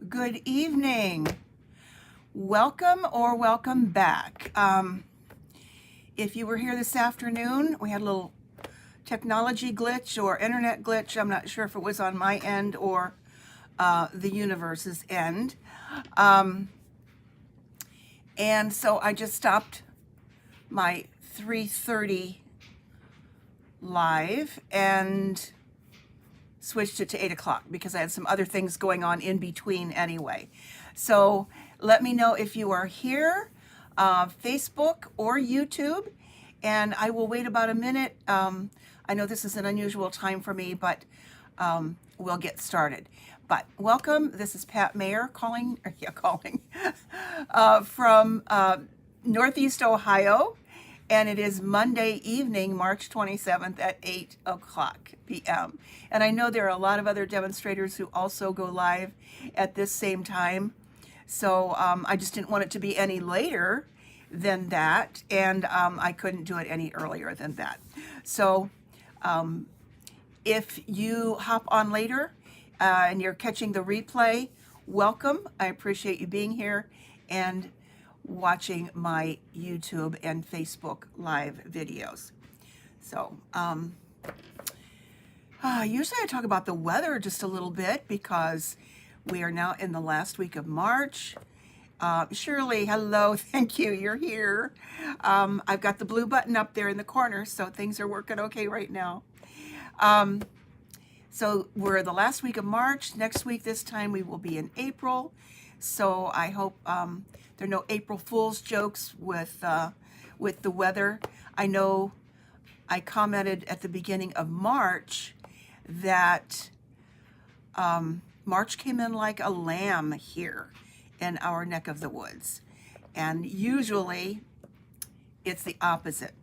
Good evening. Welcome or welcome back. If you were here this afternoon, we had a little technology glitch or internet glitch. I'm not sure if it was on my end or the universe's end. And so I just stopped my 3:30 live and switched it to 8 o'clock because I had some other things going on in between anyway. So let me know if you are here, Facebook or YouTube, and I will wait about a minute. I know this is an unusual time for me, but we'll get started. But welcome. This is Pat Mayer calling from Northeast Ohio. And it is Monday evening, March 27th at 8 o'clock p.m. And I know there are a lot of other demonstrators who also go live at this same time. So I just didn't want it to be any later than that. And I couldn't do it any earlier than that. So if you hop on later and you're catching the replay, welcome. I appreciate you being here and watching my YouTube and Facebook live videos. So usually I talk about the weather just a little bit because we are now in the last week of March. Shirley, hello, thank you, you're here. I've got the blue button up there in the corner, so things are working okay right now. So we're the last week of March. Next week, this time, we will be in April. So I hope there are no April Fool's jokes with the weather. I know I commented at the beginning of March that March came in like a lamb here in our neck of the woods. And usually it's the opposite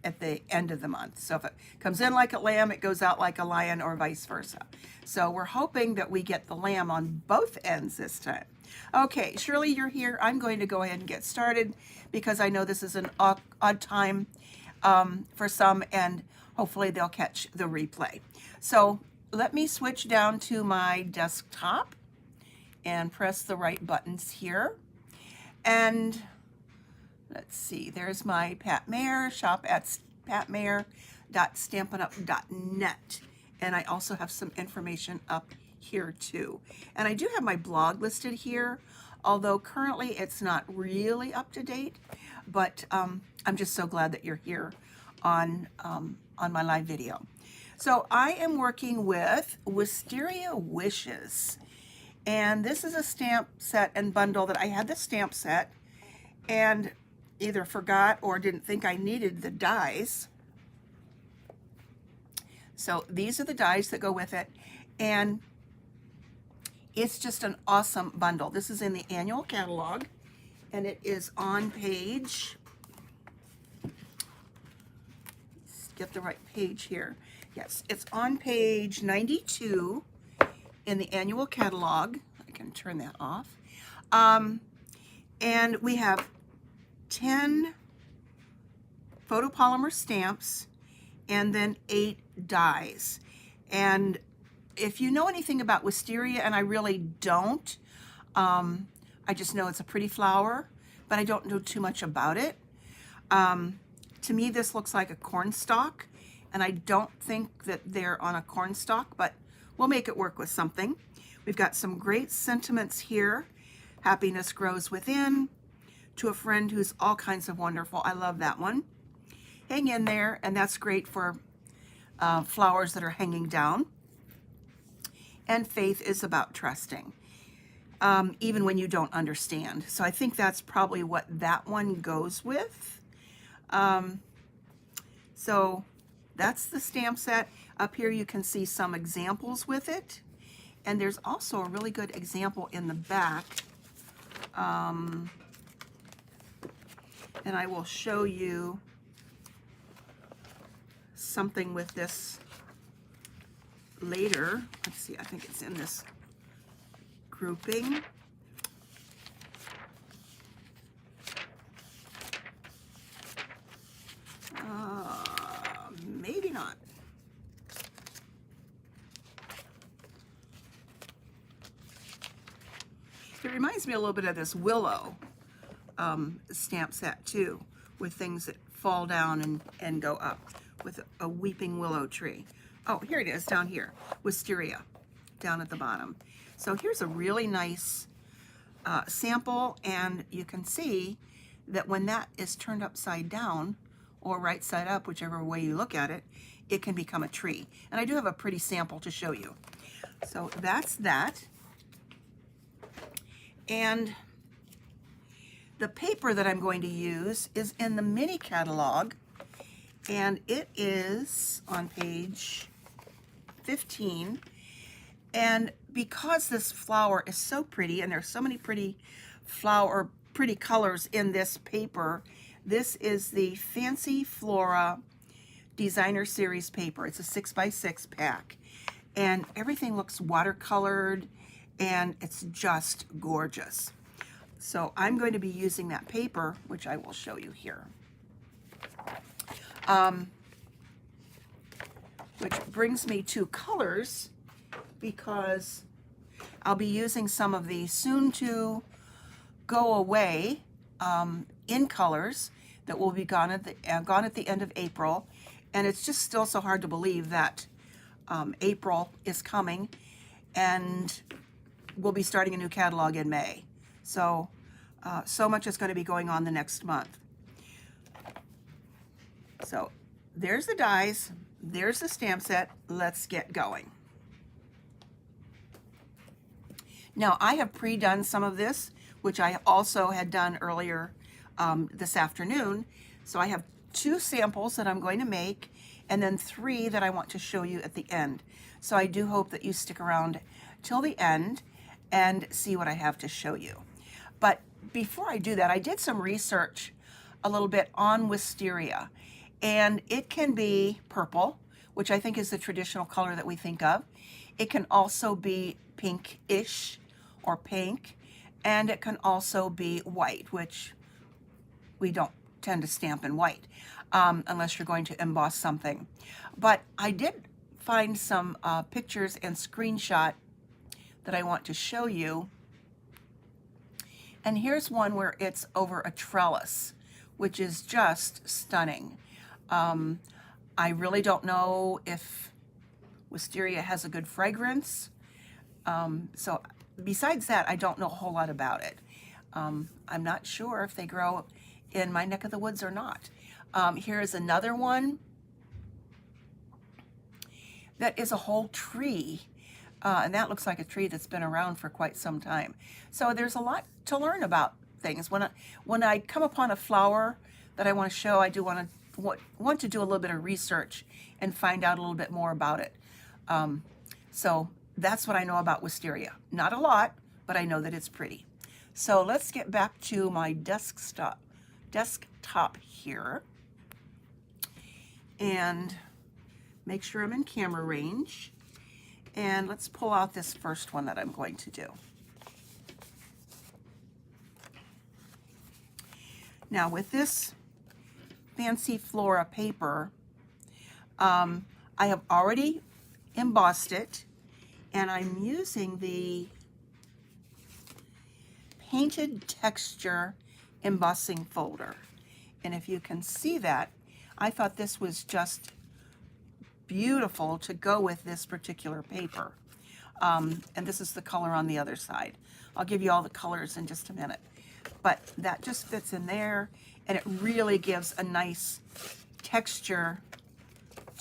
at the end of the month. So if it comes in like a lamb, it goes out like a lion or vice versa. So we're hoping that we get the lamb on both ends this time. Okay, Shirley, you're here. I'm going to go ahead and get started because I know this is an odd time for some, and hopefully they'll catch the replay. So let me switch down to my desktop and press the right buttons here. And let's see, there's my Pat Mayer, shop at patmayer.stampinup.net. And I also have some information up here too. And I do have my blog listed here, although currently it's not really up to date, but I'm just so glad that you're here on my live video. So I am working with Wisteria Wishes. And this is a stamp set and bundle that I had the stamp set and either forgot or didn't think I needed the dies. So these are the dies that go with it. And it's just an awesome bundle. This is in the annual catalog and it is on page, let's get the right page here. Yes, it's on page 92 in the annual catalog. I can turn that off. And we have 10 photopolymer stamps and then 8 dies. And if you know anything about wisteria, and I really don't, I just know it's a pretty flower, but I don't know too much about it. To me, this looks like a corn stalk, and I don't think that they're on a corn stalk, but we'll make it work with something. We've got some great sentiments here. Happiness grows within. To a friend who's all kinds of wonderful. I love that one. Hang in there, and that's great for flowers that are hanging down. And faith is about trusting, even when you don't understand. So I think that's probably what that one goes with. So that's the stamp set. Up here you can see some examples with it. And there's also a really good example in the back. And I will show you something with this later. Let's see, I think it's in this grouping. Maybe not. It reminds me a little bit of this willow stamp set too, with things that fall down and go up, with a weeping willow tree. Oh, here it is down here, Wisteria, down at the bottom. So here's a really nice sample, and you can see that when that is turned upside down or right side up, whichever way you look at it, it can become a tree. And I do have a pretty sample to show you. So that's that. And the paper that I'm going to use is in the mini catalog, and it is on page 15. And because this flower is so pretty, and there's so many pretty colors in this paper, this is the Fancy Flora Designer Series paper. It's a 6x6 pack, and everything looks watercolored, and it's just gorgeous. So I'm going to be using that paper, which I will show you here. Which brings me to colors, because I'll be using some of the soon to go away in colors that will be gone at the end of April. And it's just still so hard to believe that April is coming, and we'll be starting a new catalog in May. So, so much is going to be going on the next month. So there's the dies, there's the stamp set. Let's get going. Now, I have pre-done some of this, which I also had done earlier this afternoon. So I have 2 samples that I'm going to make, and then 3 that I want to show you at the end. So I do hope that you stick around till the end and see what I have to show you. But before I do that, I did some research a little bit on Wisteria, and it can be purple, which I think is the traditional color that we think of. It can also be pinkish or pink, and it can also be white, which we don't tend to stamp in white unless you're going to emboss something. But I did find some pictures and screenshot that I want to show you. And here's one where it's over a trellis, which is just stunning. I really don't know if Wisteria has a good fragrance. So besides that, I don't know a whole lot about it. I'm not sure if they grow in my neck of the woods or not. Here's another one that is a whole tree. And that looks like a tree that's been around for quite some time. So there's a lot to learn about things. When I come upon a flower that I want to show, I do want to do a little bit of research and find out a little bit more about it. So that's what I know about Wisteria. Not a lot, but I know that it's pretty. So let's get back to my desktop here and make sure I'm in camera range. And let's pull out this first one that I'm going to do. Now with this Fancy Flora paper, I have already embossed it, and I'm using the Painted Texture embossing folder. And if you can see that, I thought this was just beautiful to go with this particular paper. And this is the color on the other side. I'll give you all the colors in just a minute. But that just fits in there, and it really gives a nice texture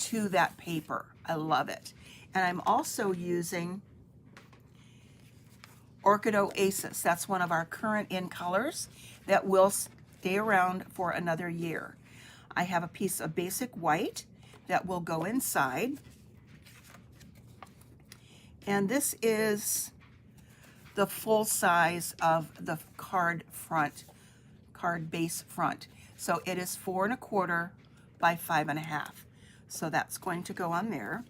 to that paper. I love it. And I'm also using Orchid Oasis. That's one of our current in colors that will stay around for another year. I have a piece of basic white that will go inside. And this is the full size of the card base front. So it is 4 1/4 by 5 1/2. So that's going to go on there.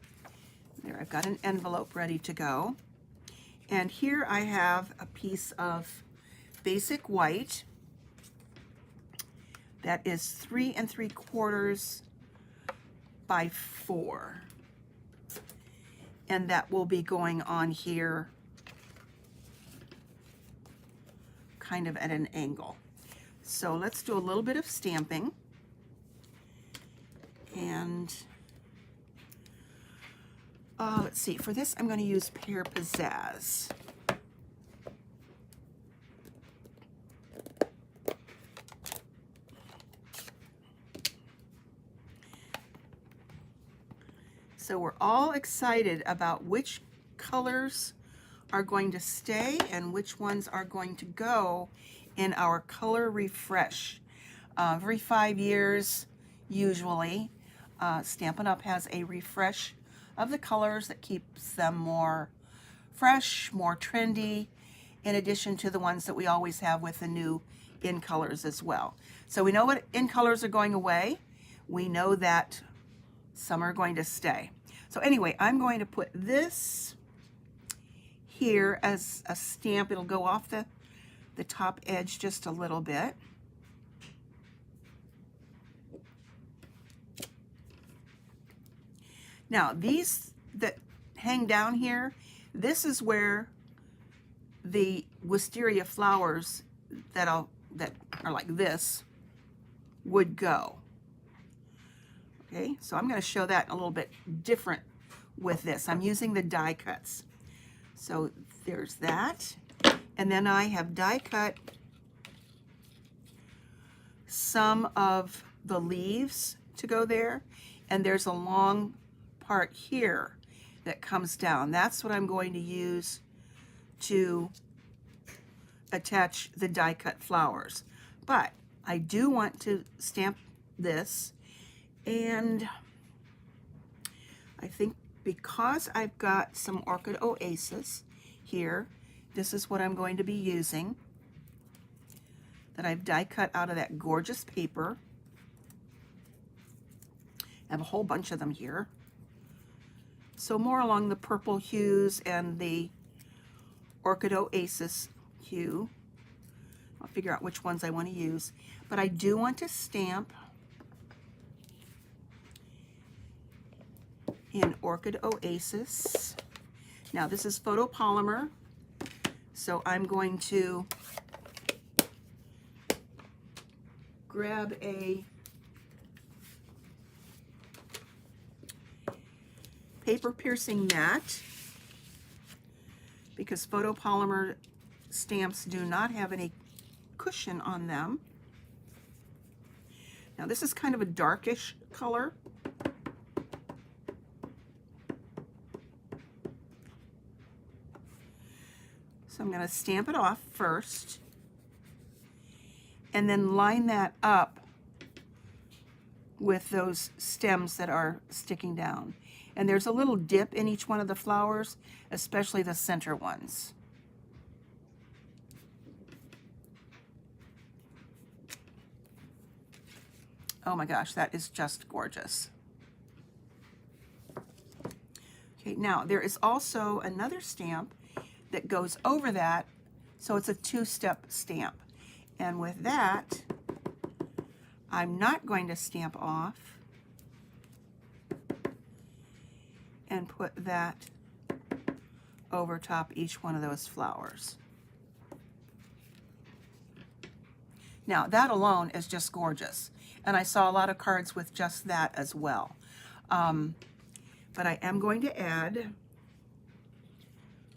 There, I've got an envelope ready to go. And here I have a piece of basic white that is 3 3/4 by 4. And that will be going on here kind of at an angle. So let's do a little bit of stamping. And let's see, for this I'm going to use Pear Pizzazz. So we're all excited about which colors are going to stay and which ones are going to go in our color refresh. Every 5 years, usually, Stampin' Up! Has a refresh of the colors that keeps them more fresh, more trendy, in addition to the ones that we always have with the new in colors as well. So we know what in colors are going away. We know that some are going to stay. So anyway, I'm going to put this here as a stamp. It'll go off the top edge just a little bit. Now these that hang down here, this is where the wisteria flowers that are like this would go. Okay, so I'm going to show that a little bit different with this. I'm using the die cuts. So there's that. And then I have die cut some of the leaves to go there. And there's a long part here that comes down. That's what I'm going to use to attach the die cut flowers. But I do want to stamp this. And I think because I've got some Orchid Oasis here, this is what I'm going to be using, that I've die cut out of that gorgeous paper. I have a whole bunch of them here. So more along the purple hues and the Orchid Oasis hue. I'll figure out which ones I want to use. But I do want to stamp in Orchid Oasis. Now this is photopolymer, so I'm going to grab a paper piercing mat, because photopolymer stamps do not have any cushion on them. Now this is kind of a darkish color. So I'm going to stamp it off first and then line that up with those stems that are sticking down. And there's a little dip in each one of the flowers, especially the center ones. Oh my gosh, that is just gorgeous. Okay, now there is also another stamp that goes over that, so it's a two-step stamp. And with that, I'm not going to stamp off and put that over top each one of those flowers. Now that alone is just gorgeous, and I saw a lot of cards with just that as well. But I am going to add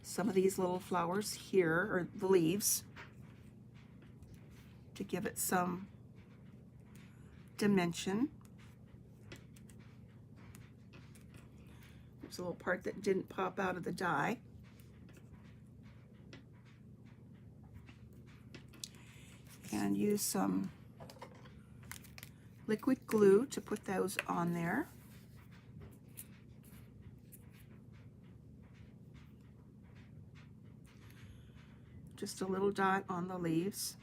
some of these little flowers here, or the leaves, to give it some dimension. There's a little part that didn't pop out of the die. And use some liquid glue to put those on there. Just a little dot on the leaves.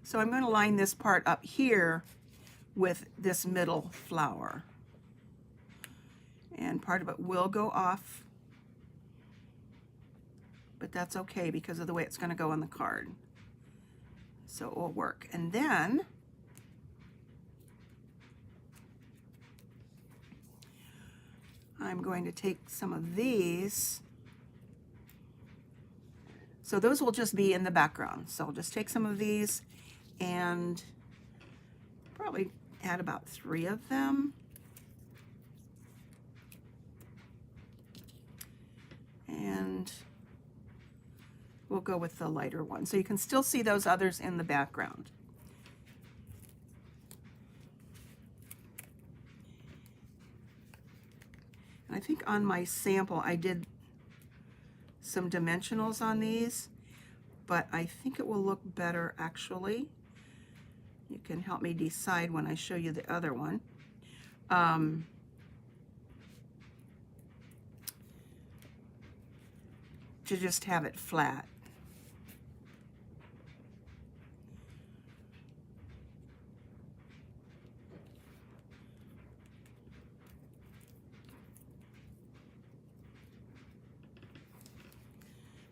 So I'm going to line this part up here with this middle flower. And part of it will go off but that's okay because of the way it's going to go on the card. So it will work. And then I'm going to take some of these. So those will just be in the background. So I'll just take some of these and probably add about 3 of them. And we'll go with the lighter one. So you can still see those others in the background. And I think on my sample I did some dimensionals on these, but I think it will look better actually. You can help me decide when I show you the other one. To just have it flat.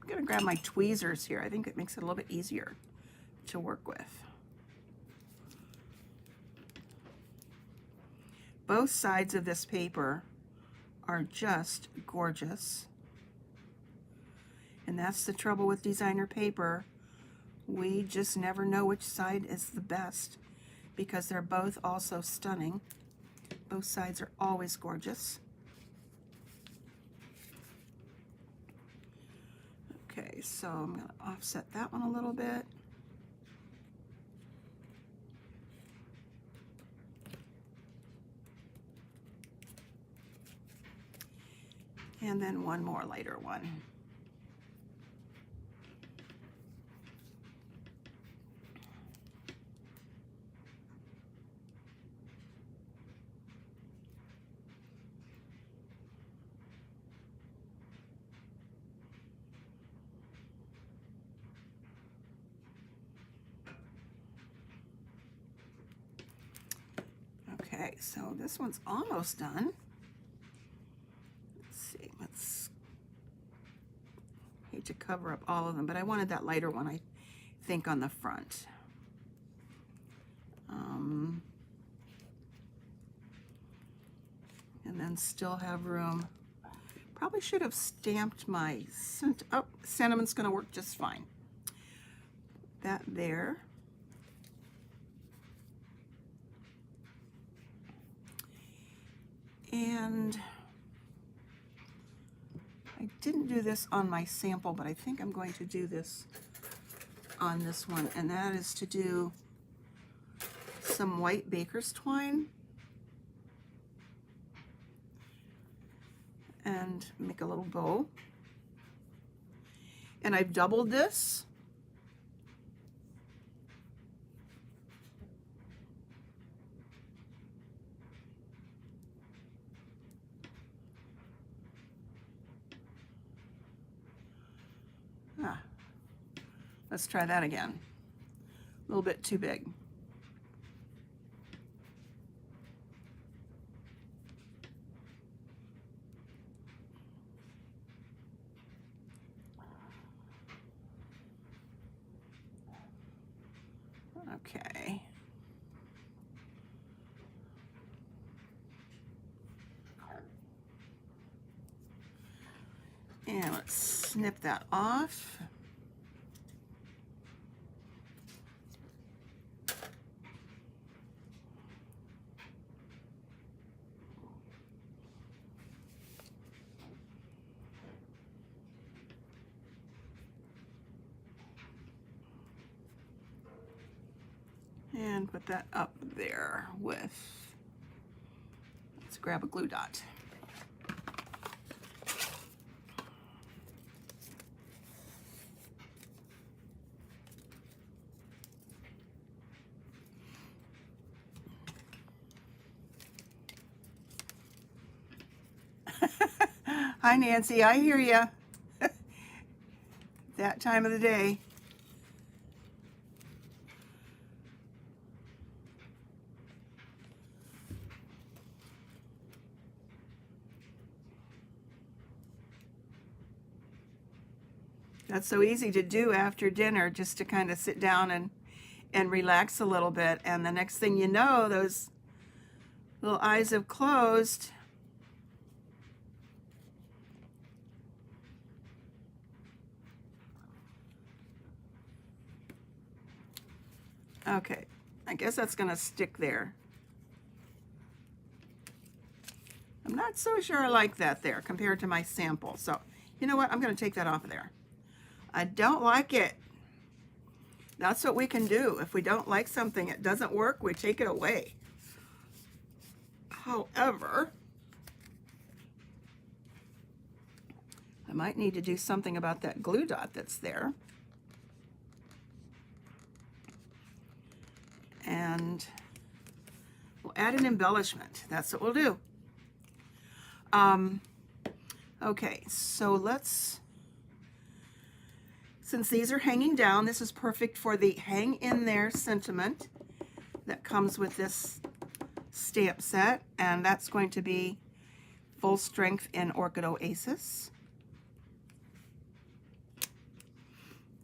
I'm going to grab my tweezers here. I think it makes it a little bit easier to work with. Both sides of this paper are just gorgeous. And that's the trouble with designer paper. We just never know which side is the best because they're both also stunning. Both sides are always gorgeous. Okay, so I'm going to offset that one a little bit. And then one more lighter one. Okay, so this one's almost done. Let's see, hate to cover up all of them, but I wanted that lighter one, I think, on the front. And then still have room. Probably should have stamped my cinnamon's going to work just fine. That there. And I didn't do this on my sample, but I think I'm going to do this on this one, and that is to do some white baker's twine and make a little bow. And I've doubled this. Let's try that again. A little bit too big. Okay. And let's snip that off. And put that up there with, let's grab a glue dot. Hi Nancy, I hear ya. That time of the day. That's so easy to do after dinner, just to kind of sit down and relax a little bit. And the next thing you know, those little eyes have closed. Okay, I guess that's going to stick there. I'm not so sure I like that there compared to my sample. So, you know what? I'm going to take that off of there. I don't like it. That's what we can do. If we don't like something, it doesn't work, we take it away. However, I might need to do something about that glue dot that's there. And we'll add an embellishment. That's what we'll do. Okay, so let's, since these are hanging down, this is perfect for the hang in there sentiment that comes with this stamp set, and that's going to be Full Strength in Orchid Oasis.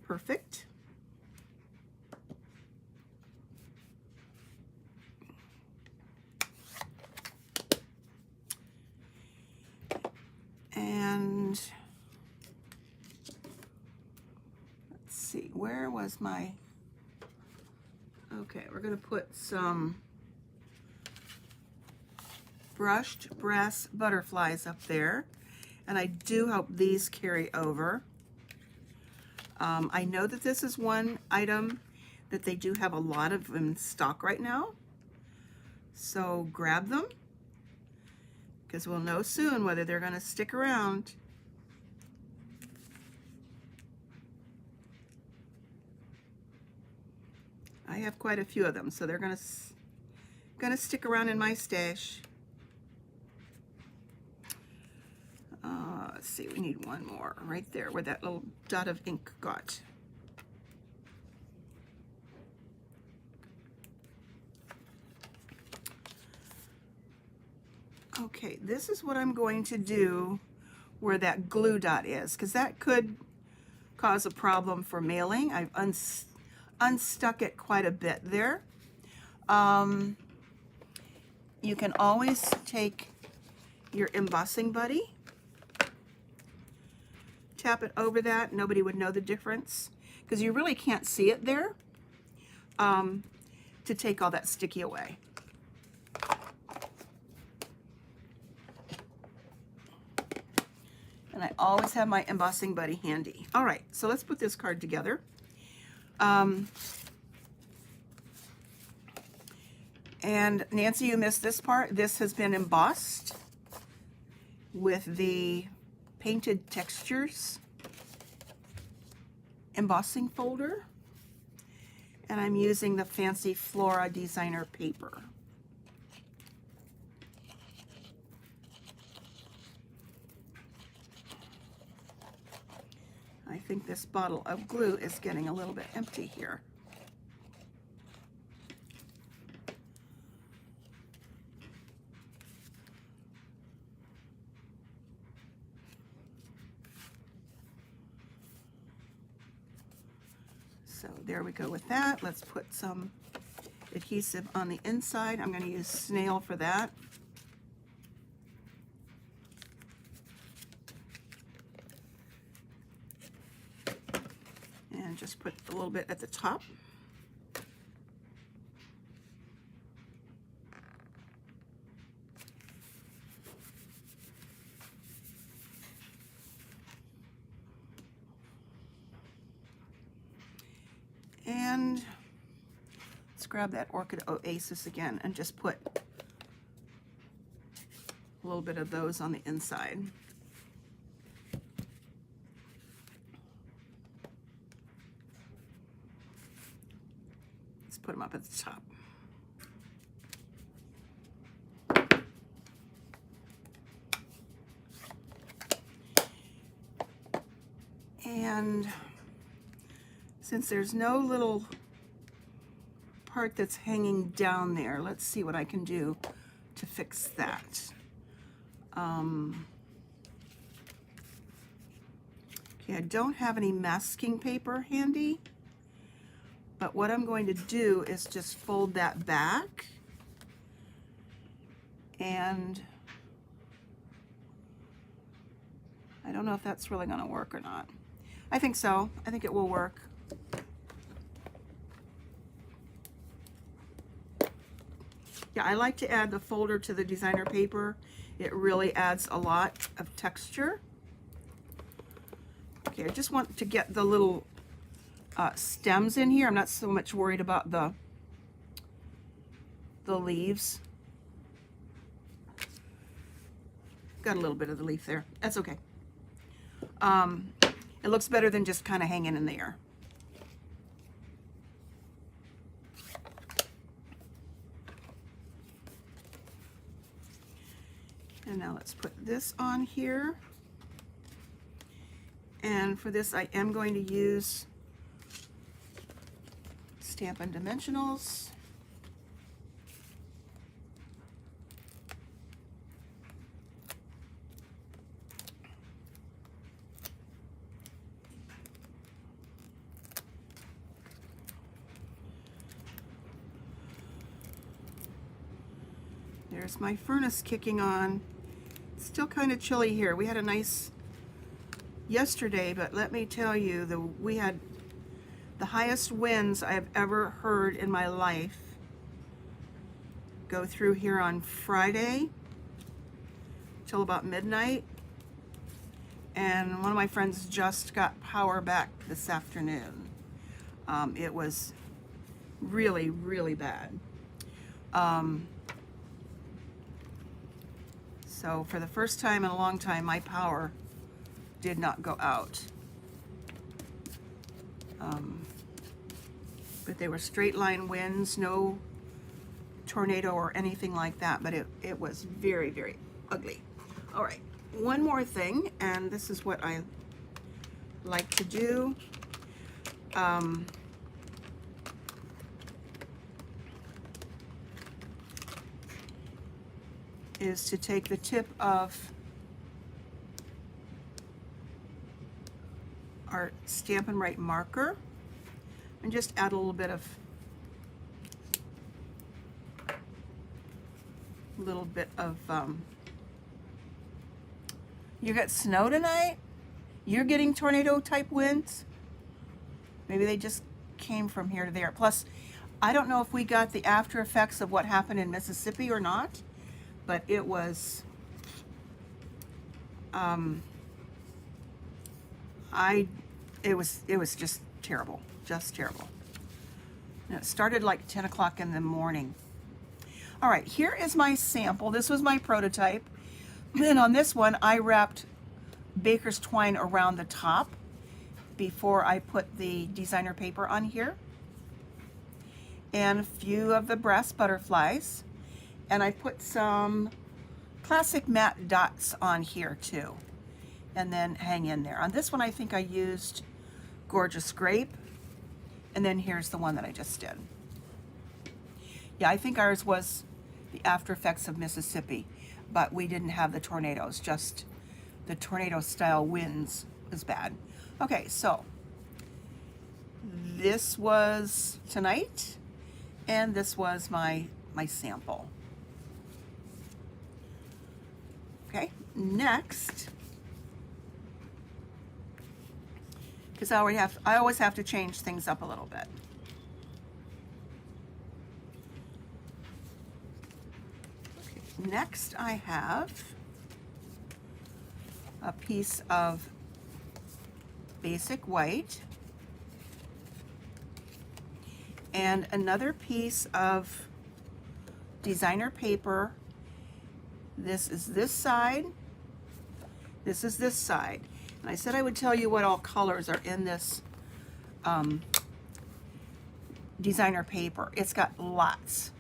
Perfect. And let's see, where was my, okay, we're going to put some brushed brass butterflies up there, and I do hope these carry over. I know that this is one item that they do have a lot of in stock right now, so grab them, because we'll know soon whether they're going to stick around. I have quite a few of them, so they're going to stick around in my stash. Let's see, we need one more right there where that little dot of ink got. Okay, this is what I'm going to do where that glue dot is, because that could cause a problem for mailing. I've unstuck it quite a bit there. You can always take your embossing buddy, tap it over that. Nobody would know the difference because you really can't see it there, to take all that sticky away. And I always have my embossing buddy handy. All right, so let's put this card together. And Nancy, you missed this part. This has been embossed with the Painted Textures embossing folder. And I'm using the Fancy Flora designer paper. I think this bottle of glue is getting a little bit empty here. So there we go with that. Let's put some adhesive on the inside. I'm going to use snail for that. And just put a little bit at the top. And let's grab that Orchid Oasis again and just put a little bit of those on the inside. Let's put them up at the top. And since there's no little part that's hanging down there, let's see what I can do to fix that. Okay, Okay, I don't have any masking paper handy, but what I'm going to do is just fold that back, and I don't know if that's really going to work or not. I think so. I think it will work. Yeah, I like to add the folder to the designer paper. It really adds a lot of texture. Okay, I just want to get the little stems in here. I'm not so much worried about the leaves. Got a little bit of the leaf there. That's okay. It looks better than just kind of hanging in the air. And now let's put this on here. And for this, I am going to use Stampin' Dimensionals. There's my furnace kicking on. It's still kind of chilly here. We had a nice yesterday, but let me tell you, we had the highest winds I've ever heard in my life go through here on Friday till about midnight. And one of my friends just got power back this afternoon. It was really, really bad. So for the first time in a long time, my power did not go out. But they were straight line winds, no tornado or anything like that, but it was very, very ugly. All right, one more thing, and this is what I like to do. Is to take the tip of our Stampin' Right marker and just add a little bit of you got snow tonight? You're getting tornado type winds? Maybe they just came from here to there. Plus, I don't know if we got the after effects of what happened in Mississippi or not, but it was it was just terrible, just terrible. And it started like 10 o'clock in the morning. All right, here is my sample. This was my prototype. And on this one, I wrapped baker's twine around the top before I put the designer paper on here. And a few of the brass butterflies. And I put some classic matte dots on here too. And then hang in there. On this one, I think I used Gorgeous Grape. And then here's the one that I just did. Yeah, I think ours was the after effects of Mississippi, but we didn't have the tornadoes, just the tornado style winds was bad. Okay, so this was tonight, and this was my sample. Okay, next, because I always have to change things up a little bit. Okay, next I have a piece of basic white and another piece of designer paper. This is this side, this is this side. And I said I would tell you what all colors are in this designer paper. It's got lots.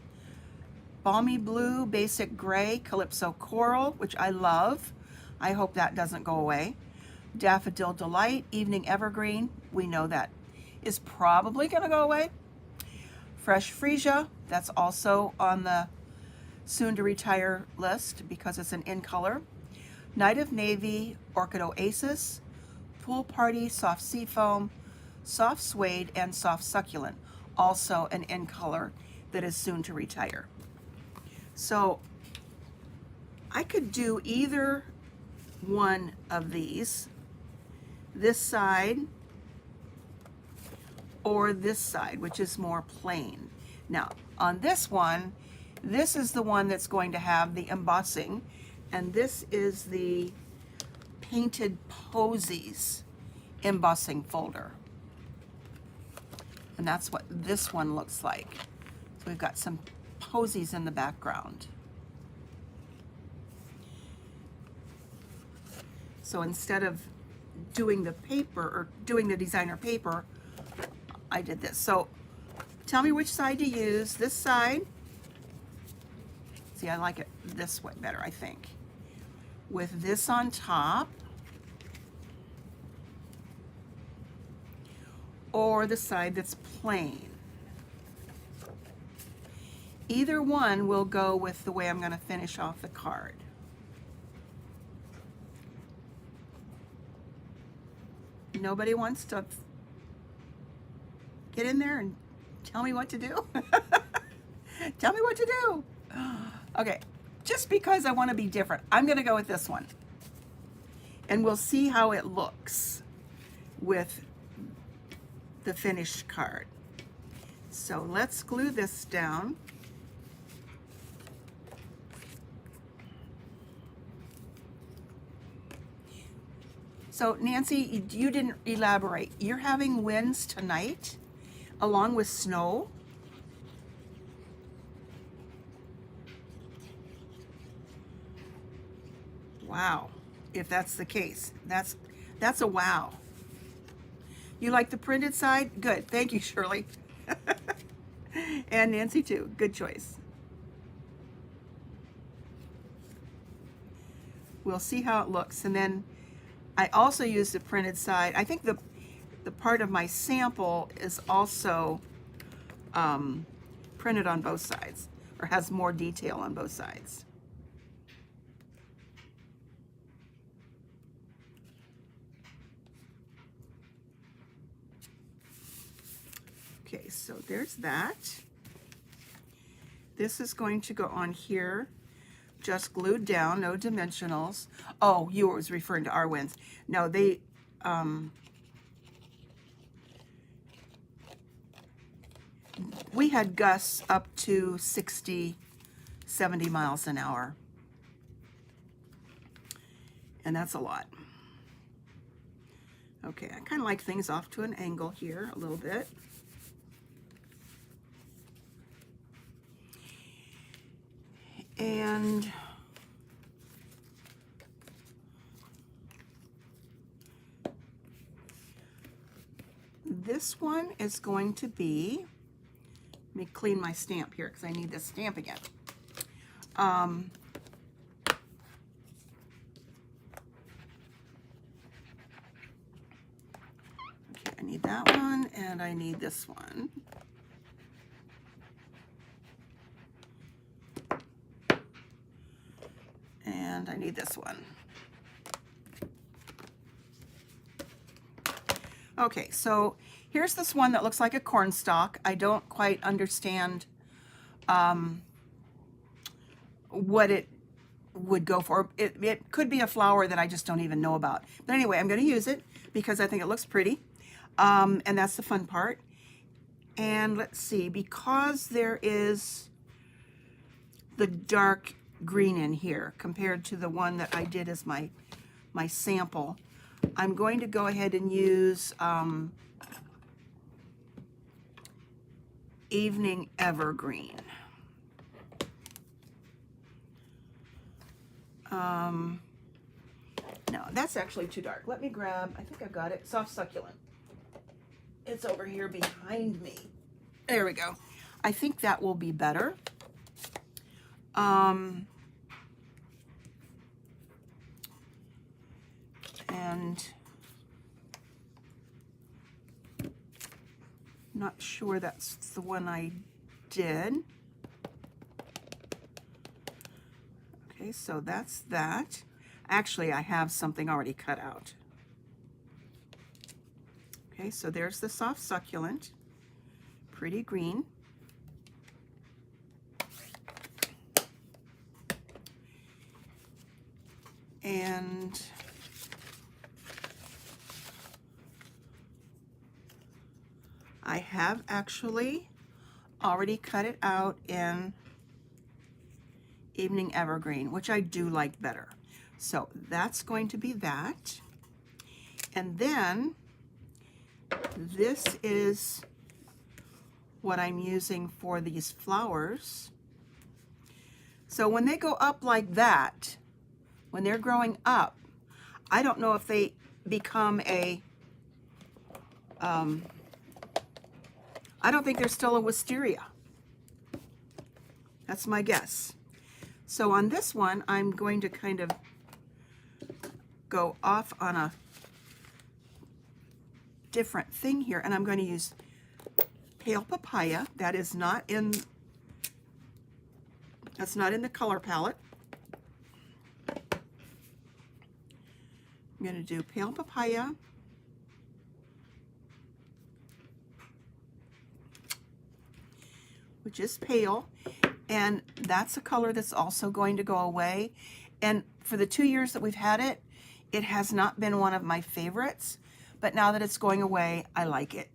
Balmy blue, basic gray, calypso coral, which I love. I hope that doesn't go away. Daffodil Delight, evening evergreen. We know that is probably gonna go away. Fresh Freesia, that's also on the soon to retire list because it's an in color. Night of Navy, Orchid Oasis, Pool Party, Soft Seafoam, Soft Suede, and Soft Succulent. Also an in color that is soon to retire. So I could do either one of these, this side or this side, which is more plain. Now, on this one, this is the one that's going to have the embossing, and this is the Painted Posies embossing folder. And that's what this one looks like. So we've got some posies in the background. So instead of doing the paper or doing the designer paper, I did this. So tell me which side to use. This side. See, I like it this way better, I think. With this on top. Or the side that's plain. Either one will go with the way I'm going to finish off the card. Nobody wants to get in there and tell me what to do? Tell me what to do. Okay, just because I want to be different, I'm going to go with this one. And we'll see how it looks with the finished card. So let's glue this down. So Nancy, you didn't elaborate. You're having winds tonight along with snow? Wow, if that's the case. That's a wow. You like the printed side? Good. Thank you, Shirley. And Nancy too. Good choice. We'll see how it looks. And then I also used the printed side. I think the part of my sample is also printed on both sides, or has more detail on both sides. Okay, so there's that. This is going to go on here, just glued down, no dimensionals. Oh, you was referring to our winds. No, they, we had gusts up to 60, 70 miles an hour. And that's a lot. Okay, I kind of like things off to an angle here a little bit. And this one is going to be, let me clean my stamp here because I need this stamp again. Okay, I need that one and I need this one. And I need this one. Okay, so here's this one that looks like a cornstalk. I don't quite understand what it would go for. It could be a flower that I just don't even know about. But anyway, I'm going to use it because I think it looks pretty. And that's the fun part. And let's see, because there is the dark green in here compared to the one that I did as my sample, I'm going to go ahead and use Evening Evergreen. No, that's actually too dark. Let me grab, I think I've got it, Soft Succulent. It's over here behind me. There we go. I think that will be better. And not sure that's the one I did. Okay, so that's that. Actually, I have something already cut out. Okay, so there's the soft succulent, pretty green. And I have actually already cut it out in Evening Evergreen, which I do like better. So that's going to be that. And then this is what I'm using for these flowers. So when they go up like that, when they're growing up, I don't know if they become a, I don't think they're still a wisteria. That's my guess. So on this one, I'm going to kind of go off on a different thing here, and I'm going to use pale papaya. That's not in the color palette. I'm going to do pale papaya, which is pale, and that's a color that's also going to go away. And for the 2 years that we've had it, it has not been one of my favorites, but now that it's going away, I like it.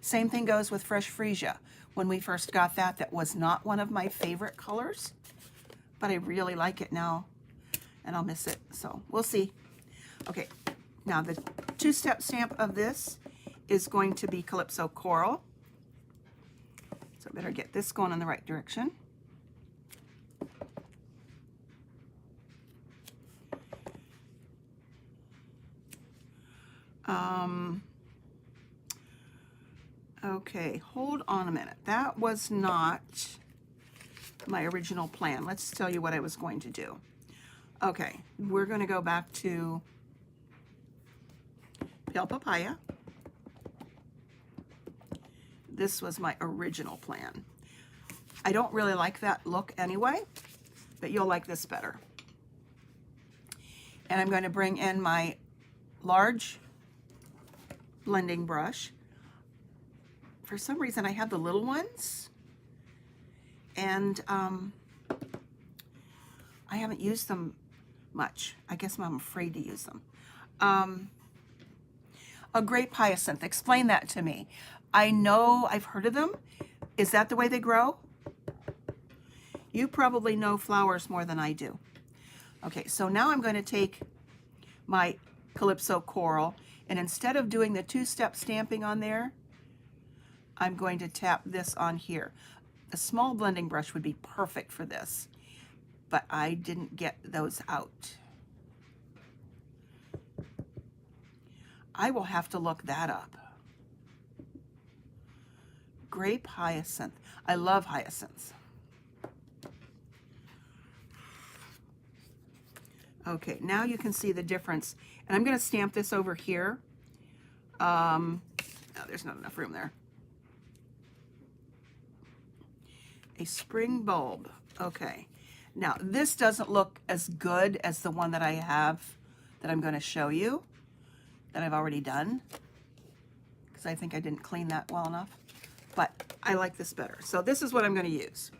Same thing goes with Fresh Freesia. When we first got that, that was not one of my favorite colors, but I really like it now, and I'll miss it, so we'll see. Okay, now the two-step stamp of this is going to be Calypso Coral. So I better get this going in the right direction. Okay, hold on a minute. That was not my original plan. Let's tell you what I was going to do. Okay, we're going to go back to Pale Papaya. This was my original plan. I don't really like that look anyway, but you'll like this better. And I'm going to bring in my large blending brush. For some reason, I have the little ones, and I haven't used them much. I guess I'm afraid to use them. A grape hyacinth, explain that to me. I know I've heard of them. Is that the way they grow? You probably know flowers more than I do. Okay, so now I'm going to take my Calypso Coral, and instead of doing the two-step stamping on there, I'm going to tap this on here. A small blending brush would be perfect for this, but I didn't get those out. I will have to look that up. Grape hyacinth. I love hyacinths. Okay, now you can see the difference. And I'm going to stamp this over here. No, there's not enough room there. A spring bulb. Okay. Now, this doesn't look as good as the one that I have that I'm going to show you, that I've already done, because I think I didn't clean that well enough. But I like this better. So this is what I'm going to use.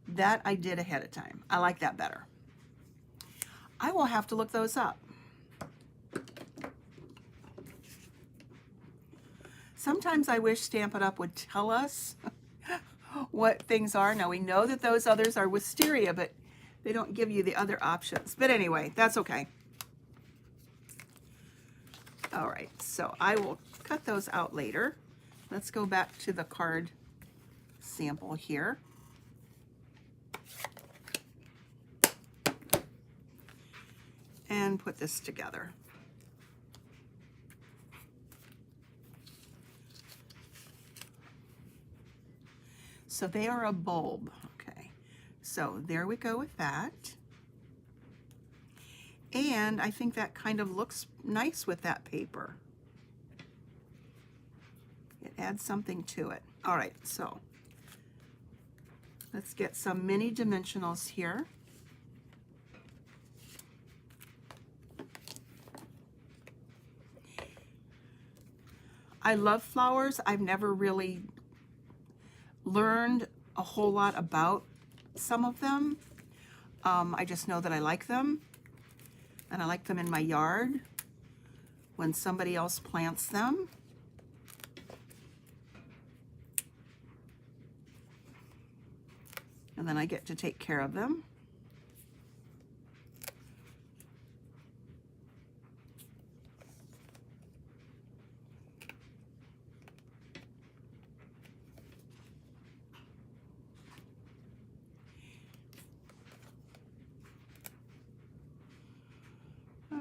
That I did ahead of time. I like that better. I will have to look those up. Sometimes I wish Stampin' Up! Would tell us what things are. Now we know that those others are Wisteria, but they don't give you the other options. But anyway, that's okay. All right, so I will cut those out later. Let's go back to the card sample here. And put this together. So they are a bulb. Okay, so there we go with that. And I think that kind of looks nice with that paper. It adds something to it. All right, so let's get some mini dimensionals here. I love flowers. I've never really learned a whole lot about some of them. I just know that I like them, and I like them in my yard when somebody else plants them. And then I get to take care of them.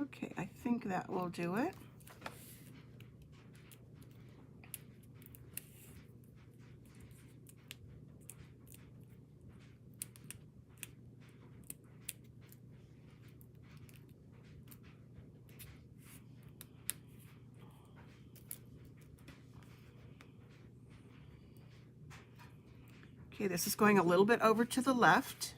Okay, I think that will do it. Okay, this is going a little bit over to the left.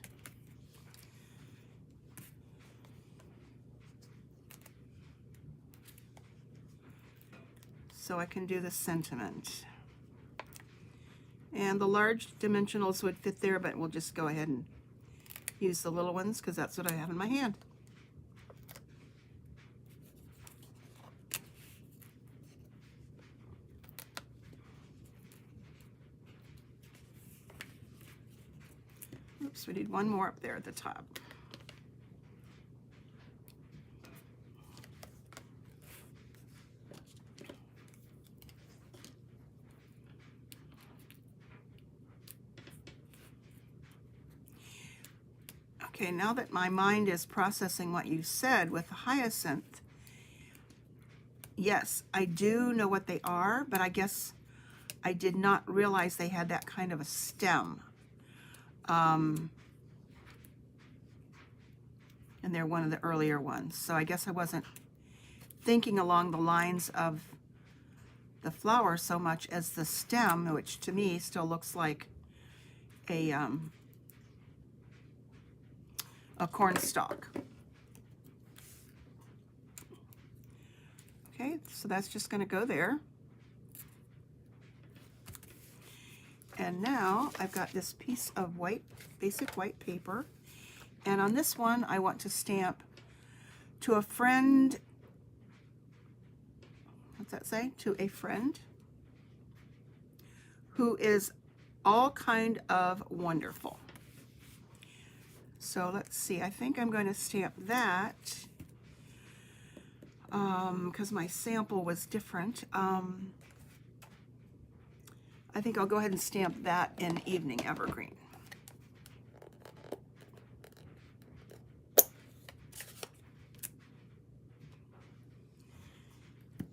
So I can do the sentiment. And the large dimensionals would fit there, but we'll just go ahead and use the little ones because that's what I have in my hand. Oops, we need one more up there at the top. Okay, now that my mind is processing what you said with the hyacinth, yes, I do know what they are, but I guess I did not realize they had that kind of a stem. And they're one of the earlier ones. So I guess I wasn't thinking along the lines of the flower so much as the stem, which to me still looks like a corn stalk. Okay, so that's just going to go there. And now I've got this piece of white, basic white paper. And on this one, I want to stamp to a friend. What's that say? To a friend who is all kind of wonderful. So let's see, I think I'm going to stamp that because my sample was different. I think I'll go ahead and stamp that in Evening Evergreen.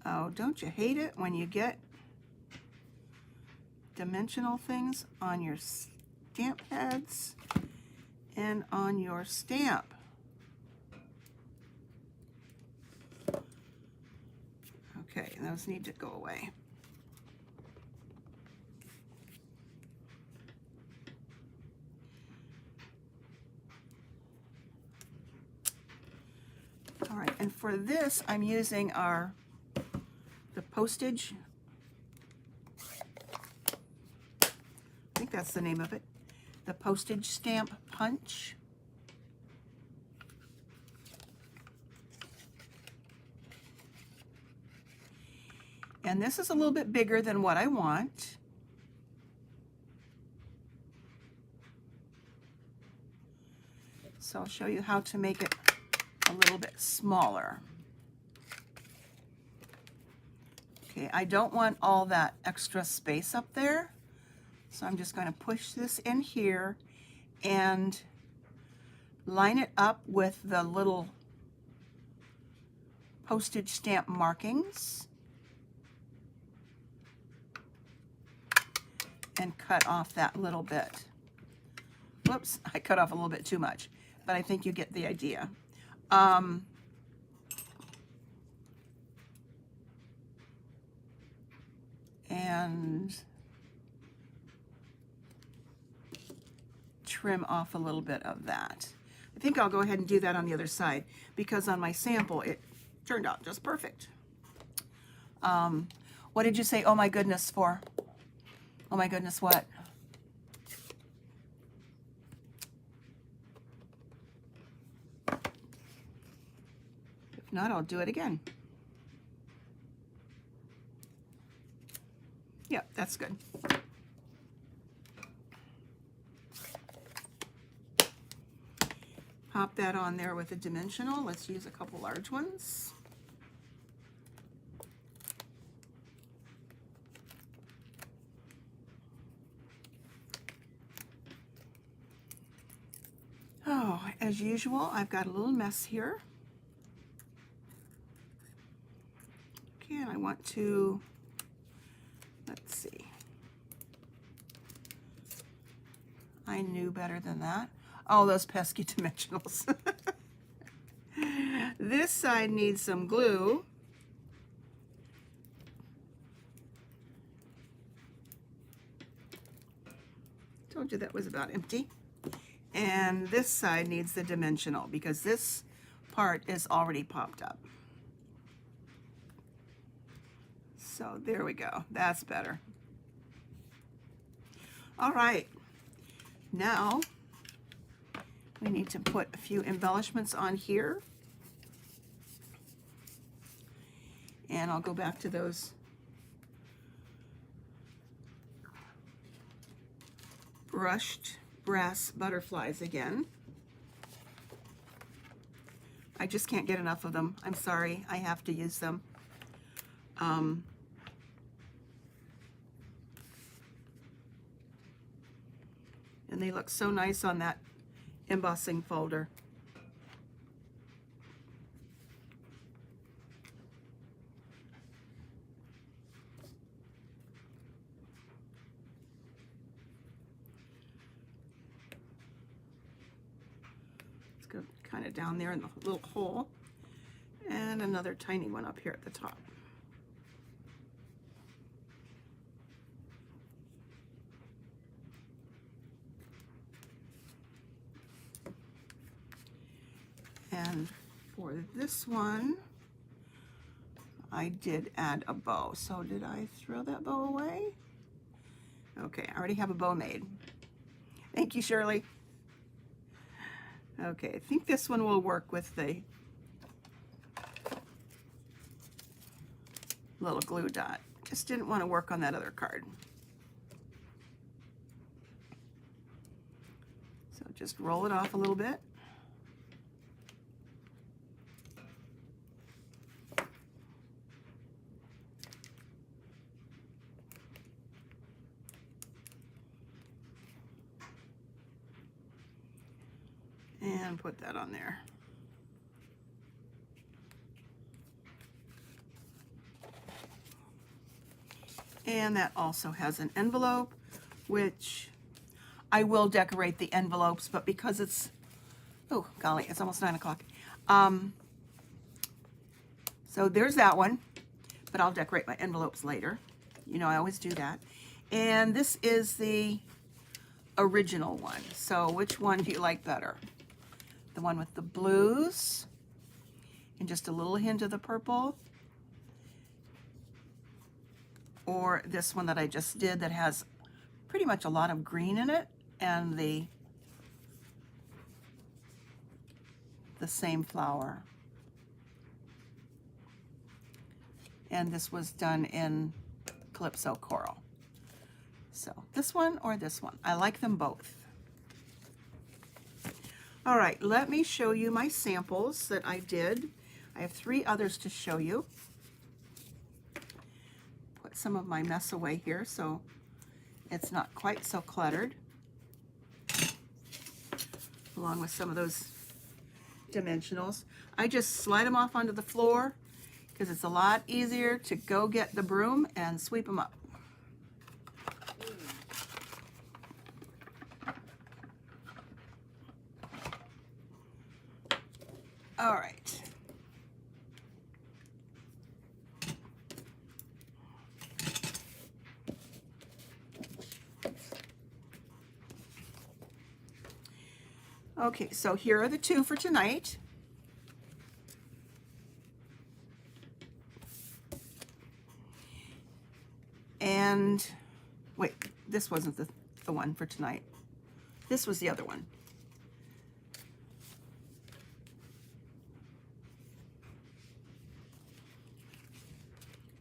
Oh, don't you hate it when you get dimensional things on your stamp pads and on your stamp? Okay, those need to go away. All right, and for this, I'm using the postage. I think that's the name of it. The postage stamp punch. And this is a little bit bigger than what I want. So I'll show you how to make it a little bit smaller. Okay, I don't want all that extra space up there, so I'm just going to push this in here and line it up with the little postage stamp markings and cut off that little bit. Whoops, I cut off a little bit too much, but I think you get the idea. And trim off a little bit of that. I think I'll go ahead and do that on the other side because on my sample it turned out just perfect. What did you say, oh my goodness, for? Oh my goodness, what? If not, I'll do it again. Yep, that's good. Pop that on there with a dimensional. Let's use a couple large ones. Oh, as usual, I've got a little mess here. Okay, and I want to, let's see. I knew better than that. Oh, those pesky dimensionals. This side needs some glue. Told you that was about empty. And this side needs the dimensional because this part is already popped up. So there we go. That's better. All right. Now we need to put a few embellishments on here. And I'll go back to those brushed brass butterflies again. I just can't get enough of them. I'm sorry, I have to use them. And they look so nice on that embossing folder. Let's go kind of down there in the little hole, and another tiny one up here at the top. And for this one, I did add a bow. So did I throw that bow away? Okay, I already have a bow made. Thank you, Shirley. Okay, I think this one will work with the little glue dot. Just didn't want to work on that other card. So just roll it off a little bit. And put that on there. And that also has an envelope, which I will decorate the envelopes, but because it's, oh golly, it's almost 9 o'clock. So there's that one, but I'll decorate my envelopes later. You know, I always do that. And this is the original one. So which one do you like better? The one with the blues and just a little hint of the purple, or this one that I just did that has pretty much a lot of green in it and the same flower. And this was done in Calypso Coral. So this one or this one, I like them both. All right, let me show you my samples that I did. I have 3 others to show you. Put some of my mess away here so it's not quite so cluttered, along with some of those dimensionals. I just slide them off onto the floor because it's a lot easier to go get the broom and sweep them up. All right. Okay, so here are the 2 for tonight. And wait, this wasn't the one for tonight. This was the other one.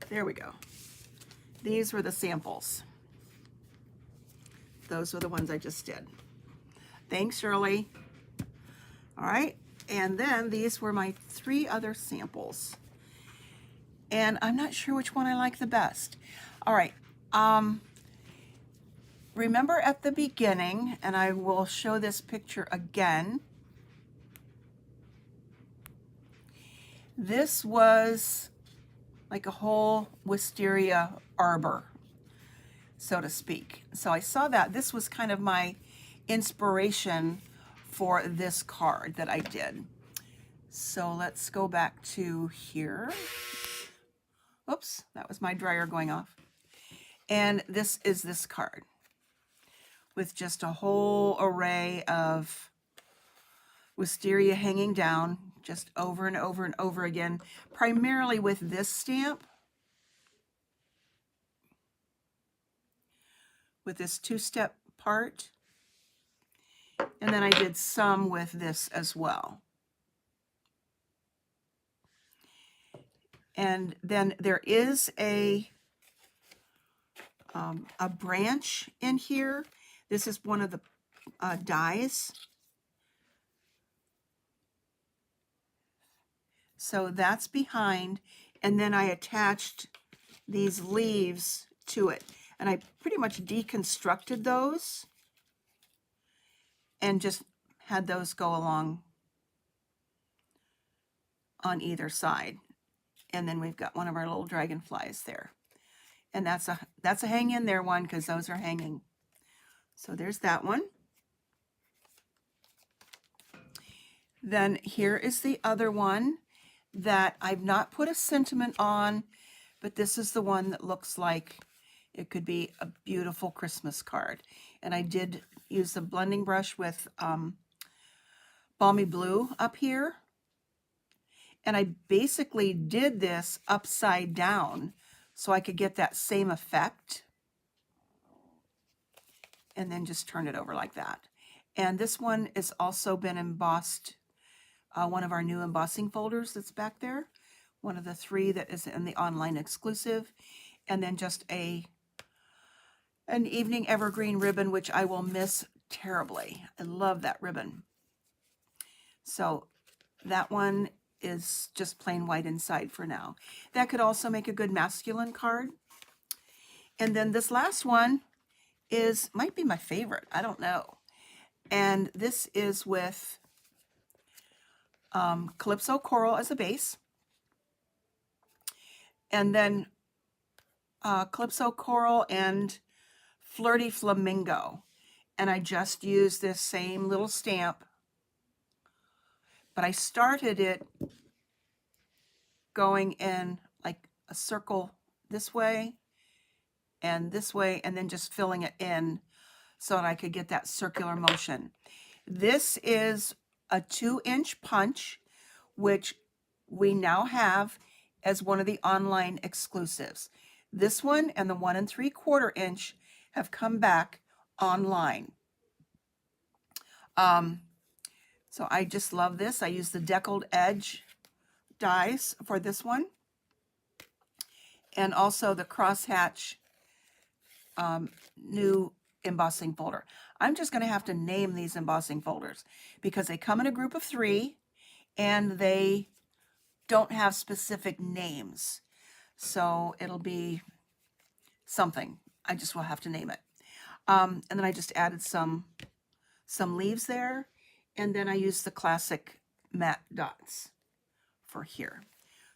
There we go. These were the samples. Those were the ones I just did. Thanks, Shirley. All right, and then these were my 3 other samples. And I'm not sure which one I like the best. All right, remember at the beginning, and I will show this picture again. This was like a whole wisteria arbor, so to speak. So I saw that. This was kind of my inspiration for this card that I did. So let's go back to here. Oops, that was my dryer going off. And this is this card with just a whole array of wisteria hanging down just over and over and over again, primarily with this stamp, with this 2-step part. And then I did some with this as well. And then there is a branch in here. This is one of the dies. So that's behind, and then I attached these leaves to it. And I pretty much deconstructed those and just had those go along on either side. And then we've got one of our little dragonflies there. And that's a hang in there one, because those are hanging. So there's that one. Then here is the other one that I've not put a sentiment on, but this is the one that looks like it could be a beautiful Christmas card. And I did use the blending brush with Balmy Blue up here. And I basically did this upside down so I could get that same effect. And then just turn it over like that. And this one has also been embossed, one of our new embossing folders that's back there. One of the 3 that is in the online exclusive. And then just an evening evergreen ribbon, which I will miss terribly. I love that ribbon. So that one is just plain white inside for now. That could also make a good masculine card. And then this last one might be my favorite. I don't know. And this is with Calypso Coral as a base. And then Calypso Coral and Flirty Flamingo. And I just used this same little stamp, but I started it going in like a circle this way, and then just filling it in so that I could get that circular motion. This is a 2-inch punch, which we now have as one of the online exclusives. This one and the 1 3/4 inch have come back online. So I just love this. I use the deckled edge dies for this one, and also the crosshatch new embossing folder. I'm just going to have to name these embossing folders because they come in a group of 3 and they don't have specific names. So it'll be something. I just will have to name it. And then I just added some leaves there. And then I used the classic matte dots for here.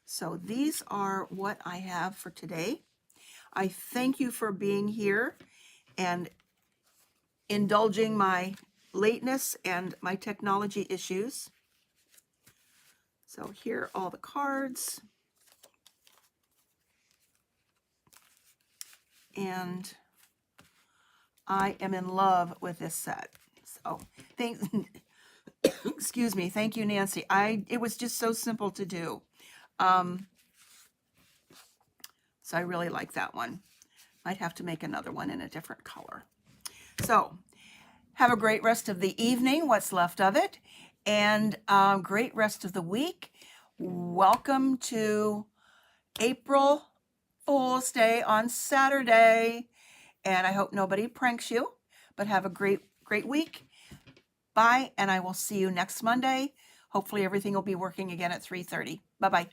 So these are what I have for today. I thank you for being here and indulging my lateness and my technology issues. So here are all the cards. And I am in love with this set. So thanks. Excuse me. Thank you, Nancy. It was just so simple to do. So I really like that one. Might have to make another one in a different color. So have a great rest of the evening, what's left of it, and great rest of the week. Welcome to April Fool's Day on Saturday, and I hope nobody pranks you, but have a great week. Bye, and I will see you next Monday. Hopefully everything will be working again at 3:30. Bye-bye.